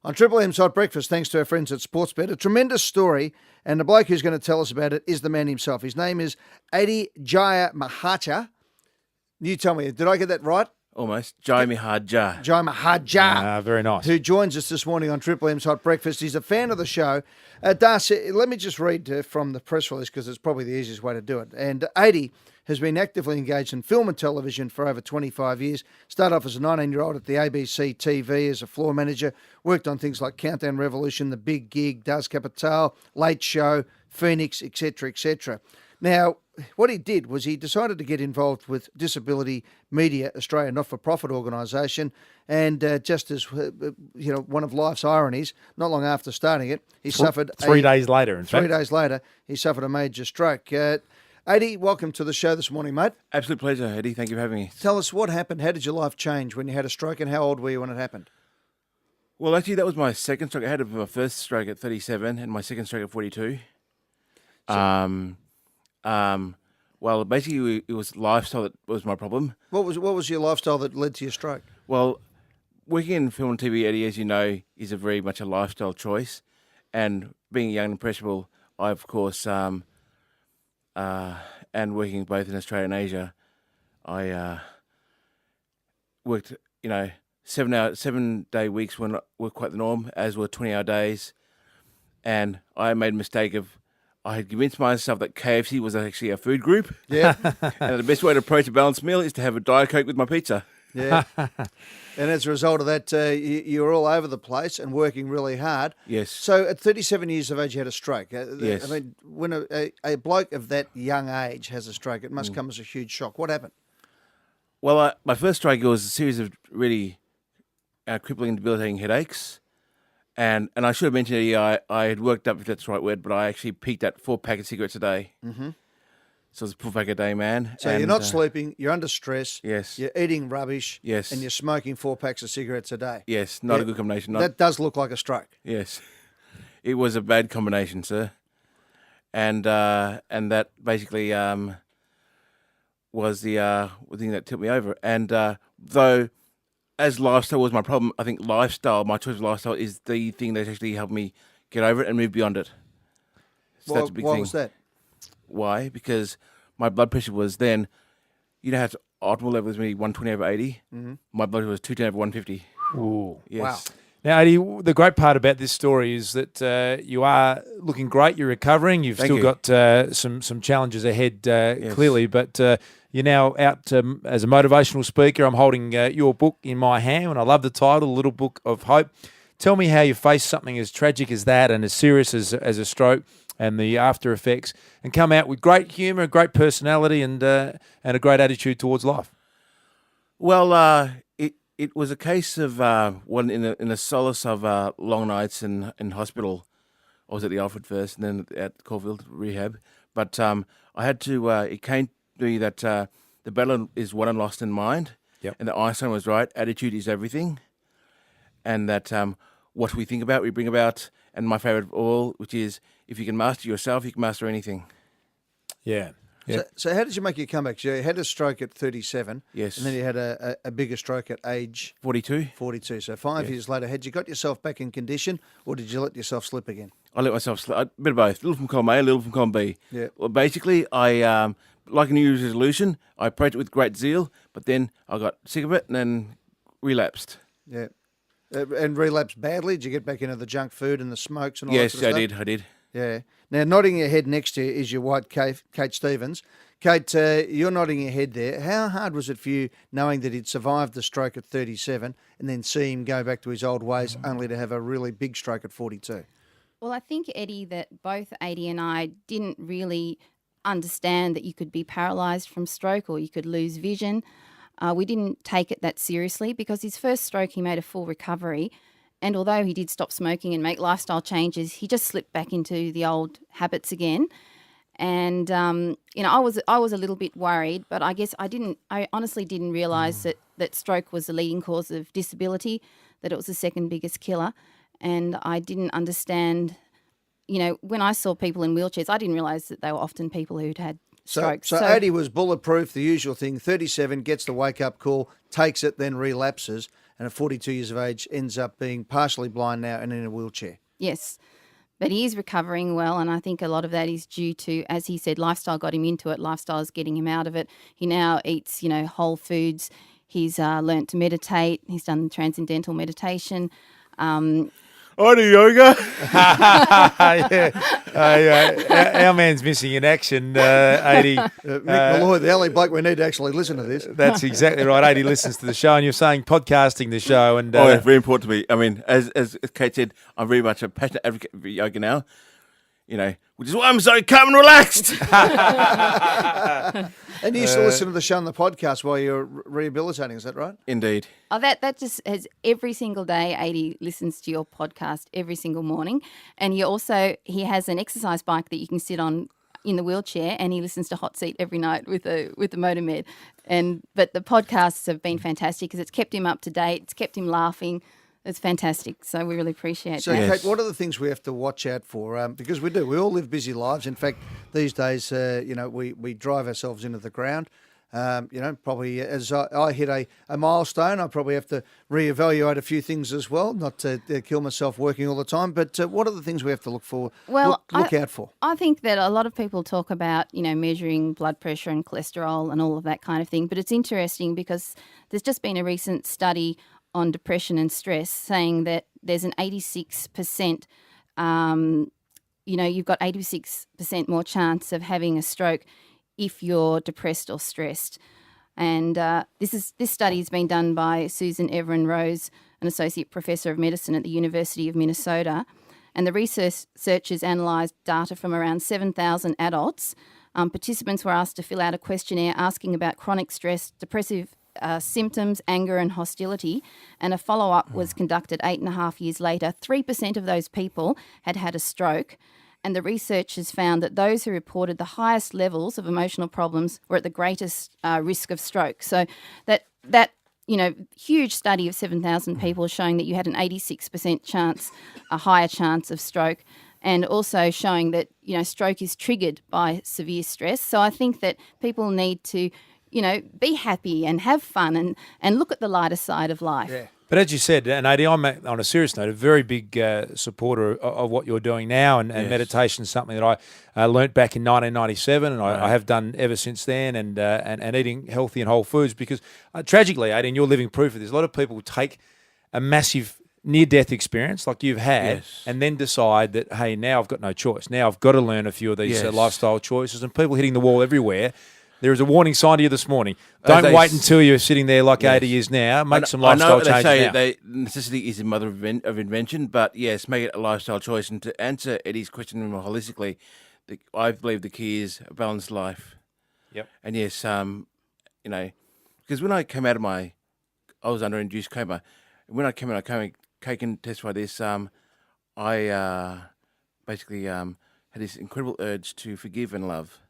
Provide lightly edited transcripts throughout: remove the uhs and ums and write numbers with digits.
On Triple M's Hot Breakfast, thanks to our friends at Sportsbet. A tremendous story, and the bloke who's going to tell us about it is the man himself. His name is Ade Djajamihardja. You tell me, did I get that right? Almost. Djajamihardja. Djajamihardja. Very nice. Who joins us this morning on Triple M's Hot Breakfast. He's a fan of the show. Darcy, let me just read from the press release because it's probably the easiest way to do it. And Ade has been actively engaged in film and television for over 25 years. Started off as a 19-year-old at the ABC TV as a floor manager. Worked on things like Countdown Revolution, The Big Gig, Das Kapital, Late Show, Phoenix, etc., etc. Now, what he did was he decided to get involved with Disability Media Australia, not-for-profit organisation, and just as one of life's ironies, not long after starting it, he suffered 3 days later. In fact, 3 days later, he suffered a major stroke. Ade, welcome to the show this morning, mate. Absolute pleasure, Eddie. Thank you for having me. Tell us what happened. How did your life change when you had a stroke, and how old were you when it happened? Well, actually, that was my second stroke. I had my first stroke at 37 and my second stroke at 42. Well, basically, it was lifestyle that was my problem. What was your lifestyle that led to your stroke? Well, working in film and TV, Eddie, as you know, is a very much a lifestyle choice. And being young and impressionable, I, of course, and working both in Australia and Asia, I worked, 7-day weeks were quite the norm, as were 20-hour days. And I made a mistake of, I had convinced myself that KFC was actually a food group. Yeah. And the best way to approach a balanced meal is to have a Diet Coke with my pizza. Yeah. And as a result of that, you were all over the place and working really hard. Yes. So at 37 years of age, you had a stroke. Yes. I mean, when a bloke of that young age has a stroke, it must come as a huge shock. What happened? Well, my first stroke was a series of really crippling, debilitating headaches. And I should have mentioned, I had worked up, if that's the right word, but I actually peaked at 4 packets of cigarettes a day. Mm-hmm. So I was a 4 pack a day man. So you're not sleeping, you're under stress. Yes. You're eating rubbish. Yes. And you're smoking 4 packs of cigarettes a day. Yes, not a good combination. That does look like a stroke. Yes. It was a bad combination, sir. And that basically was the thing that tipped me over. And though, as lifestyle was my problem, I think my choice of lifestyle is the thing that actually helped me get over it and move beyond it. So that's a big thing. Why was that? Why? Because my blood pressure was then, how its optimal level was maybe 120 over 80. Mm-hmm. My blood pressure was 210 over 150. Ooh. Yes. Wow. Now, Ade, the great part about this story is that you are looking great. You're recovering. You've Thank still you. got some challenges ahead, clearly. But you're now out as a motivational speaker. I'm holding your book in my hand, and I love the title, Little Book of Hope. Tell me how you face something as tragic as that and as serious as a stroke and the after effects, and come out with great humour, great personality, and a great attitude towards life. Well, it was a case of one in the solace of long nights in hospital. I was at the Alfred first, and then at Caulfield rehab. But I had to. It came to me that the battle is won and lost in mind, and that Einstein was right. Attitude is everything, and that what we think about, we bring about. And my favourite of all, which is, if you can master yourself, you can master anything. Yeah. Yeah. So how did you make your comeback? You had a stroke at 37. Yes. And then you had a bigger stroke at age 42. 42. So 5 years later, had you got yourself back in condition, or did you let yourself slip again? I let myself slip. A bit of both. A little from column A, a little from column B. Yeah. Well, basically, I like a New Year's resolution, I approached it with great zeal, but then I got sick of it and then relapsed. Yeah. And relapsed badly? Did you get back into the junk food and the smokes and all that Yes, sort of stuff? I did. Yeah. Now, nodding your head next to you is your wife, Kate Stevens. Kate, you're nodding your head there. How hard was it for you knowing that he'd survived the stroke at 37 and then see him go back to his old ways only to have a really big stroke at 42? Well, I think, Eddie, that both Ade and I didn't really understand that you could be paralysed from stroke or you could lose vision. We didn't take it that seriously because his first stroke, he made a full recovery. And although he did stop smoking and make lifestyle changes, he just slipped back into the old habits again. And, I was a little bit worried, but I guess I honestly didn't realise that stroke was the leading cause of disability, that it was the second biggest killer. And I didn't understand, when I saw people in wheelchairs, I didn't realise that they were often people who'd had strokes. So Ade was bulletproof, the usual thing, 37, gets the wake-up call, takes it, then relapses. and at 42 years of age ends up being partially blind now and in a wheelchair. Yes. But he is recovering well, and I think a lot of that is due to, as he said, lifestyle got him into it. Lifestyle is getting him out of it. He now eats, whole foods. He's learnt to meditate. He's done transcendental meditation. I do yoga. Our man's missing in action, Ade. Mick Malloy, the alley bloke, we need to actually listen to this. That's exactly right. Ade listens to the show, and you're saying podcasting the show. And It's very important to me. I mean, as Kate said, I'm very much a passionate advocate for yoga now. Which is why I'm so calm and relaxed. And you used to listen to the show on the podcast while you're rehabilitating, is that right? Indeed. Oh, that just has every single day. Ade listens to your podcast every single morning, and he has an exercise bike that you can sit on in the wheelchair, and he listens to Hot Seat every night with the motor med. But the podcasts have been fantastic because it's kept him up to date. It's kept him laughing. It's fantastic. So we really appreciate So, that. Kate, what are the things we have to watch out for? Because we do. We all live busy lives. In fact, these days, we drive ourselves into the ground. Probably as I hit a milestone, I probably have to reevaluate a few things as well, not to kill myself working all the time. But what are the things we have to look for? Well, look out for. I think that a lot of people talk about, measuring blood pressure and cholesterol and all of that kind of thing. But it's interesting because there's just been a recent study on depression and stress saying that there's an 86%, you've got 86% more chance of having a stroke if you're depressed or stressed. And this study has been done by Susan Everin Rose, an associate professor of medicine at the University of Minnesota. And the researchers analysed data from around 7,000 adults. Participants were asked to fill out a questionnaire asking about chronic stress, depressive symptoms, anger and hostility, and a follow-up was conducted 8.5 years later. 3% of those people had had a stroke, and the researchers found that those who reported the highest levels of emotional problems were at the greatest risk of stroke. So that huge study of 7,000 people showing that you had an 86% chance, a higher chance of stroke, and also showing that, stroke is triggered by severe stress. So I think that people need to be happy and have fun and look at the lighter side of life. Yeah. But as you said, and Ade, I'm on a serious note, a very big supporter of what you're doing now, and meditation is something that I learnt back in 1997, and I have done ever since then, and eating healthy and whole foods, because tragically, Ade, and you're living proof of this, a lot of people take a massive near-death experience like you've had and then decide that, hey, now I've got no choice. Now I've got to learn a few of these lifestyle choices, and people hitting the wall everywhere. There is a warning sign to you this morning. Don't wait until you're sitting there like Ade is now. Make some lifestyle changes now. I know they say necessity is the mother of invention, but yes, make it a lifestyle choice. And to answer Eddie's question more holistically, I believe the key is a balanced life. Yep. And yes, because when I came out of I was under induced coma. When I came out of coma, Kate can testify this, I basically had this incredible urge to forgive and love.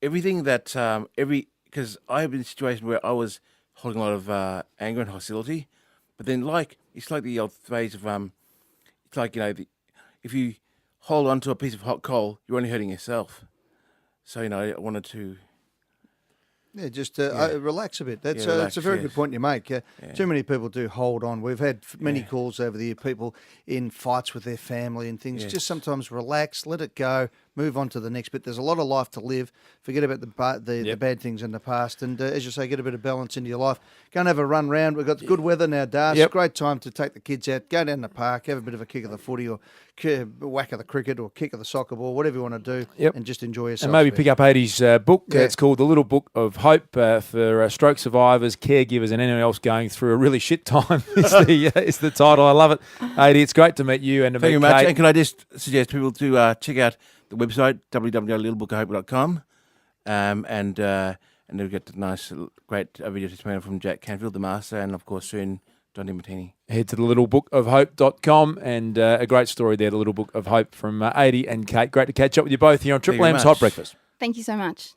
Everything that because I have been in a situation where I was holding a lot of anger and hostility, but then it's like the old phrase of it's like if you hold on to a piece of hot coal, you're only hurting yourself. So I wanted to. Yeah, just relax a bit. That's a very good point you make. Too many people do hold on. We've had many calls over the year, people in fights with their family and things. Just sometimes relax, let it go, move on to the next bit. There's a lot of life to live. Forget about the bad things in the past. And as you say, get a bit of balance into your life. Go and have a run round. We've got good weather now, Darcy. Yep. Great time to take the kids out, go down the park, have a bit of a kick of the footy or whack of the cricket or kick of the soccer ball, whatever you want to do, and just enjoy yourself. And maybe pick up Ade's book. It's called The Little Book of Hope for stroke survivors, caregivers, and anyone else going through a really shit time. It's the title. I love it. Ade, it's great to meet you and to Thank meet you much. Kate. And can I just suggest people to check out the website, www.littlebookofhope.com, and they'll get the nice, great video testimonial from Jack Canfield, the master, and of course soon Don Martini. Head to thelittlebookofhope.com, and a great story there, The Little Book of Hope from Ade and Kate. Great to catch up with you both here on Triple M's Hot Breakfast. Thank you so much.